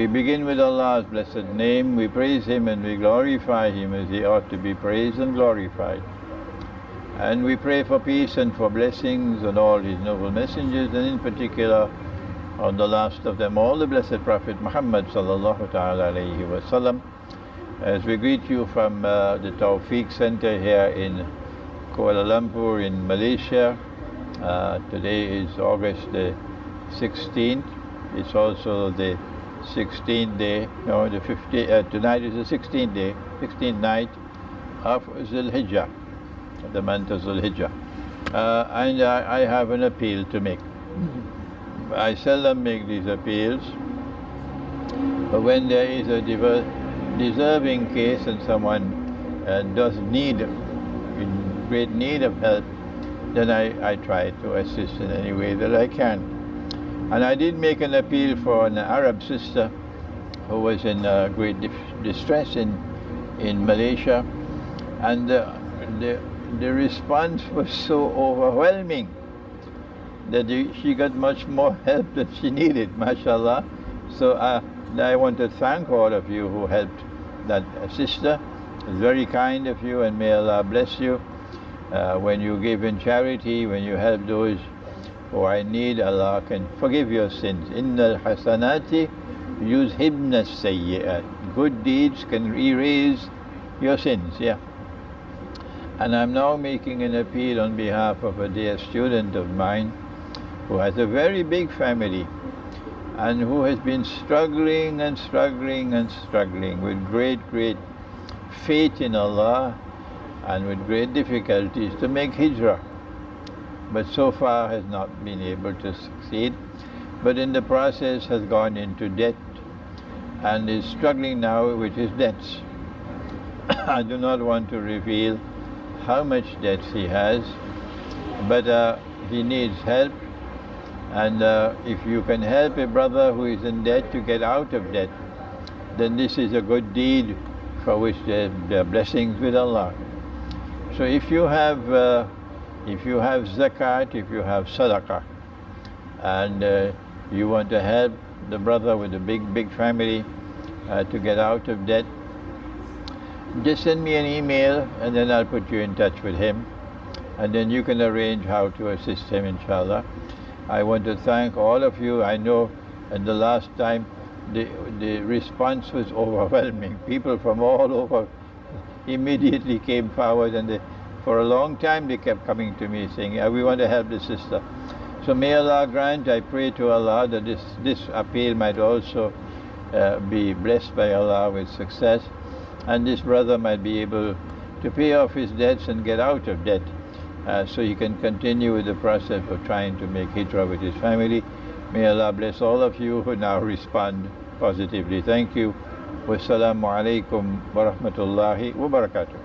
We begin with Allah's blessed name, we praise Him and we glorify Him as He ought to be praised and glorified. And we pray for peace and for blessings on all His noble messengers, and in particular on the last of them all, the blessed Prophet Muhammad sallallahu ta'ala alayhi wa sallam. As we greet you from the Tawfiq Center here in Kuala Lumpur in Malaysia. Today is August the 16th. It's also the 16th day, no, the 15th, tonight is the 16th day, 16th night of Zul Hijjah, the month of Zul Hijjah. And I have an appeal to make. I seldom make these appeals, but when there is a deserving case and someone does need, in great need of help, then I try to assist in any way that I can. And I did make an appeal for an Arab sister who was in great distress in Malaysia, and the response was so overwhelming that she got much more help than she needed, mashallah. So I want to thank all of you who helped that sister. It's very kind of you, and may Allah bless you. When you give in charity, when you help those who are in need, Allah can forgive your sins. Innal hasanati yuzhibna sayyi'at. Good deeds can erase your sins, yeah. And I'm now making an appeal on behalf of a dear student of mine who has a very big family and who has been struggling and struggling and struggling with great faith in Allah and with great difficulties to make hijrah, but so far has not been able to succeed, but in the process has gone into debt and is struggling now with his debts. I do not want to reveal how much debts he has, but he needs help, and if you can help a brother who is in debt to get out of debt, then this is a good deed for which there are blessings with Allah. So if you have zakat, if you have sadaqah, and you want to help the brother with a big family to get out of debt, just send me an email and then I'll put you in touch with him, and then you can arrange how to assist him, inshallah. I want to thank all of you. I know at the last time the response was overwhelming. People from all over immediately came forward, and for a long time they kept coming to me saying, we want to help the sister. So may Allah grant, I pray to Allah, that this appeal might also be blessed by Allah with success, and this brother might be able to pay off his debts and get out of debt, so he can continue with the process of trying to make hijrah with his family. May Allah bless all of you who now respond positively. Thank you. Wassalamu alaikum wa rahmatullahi wa barakatuh.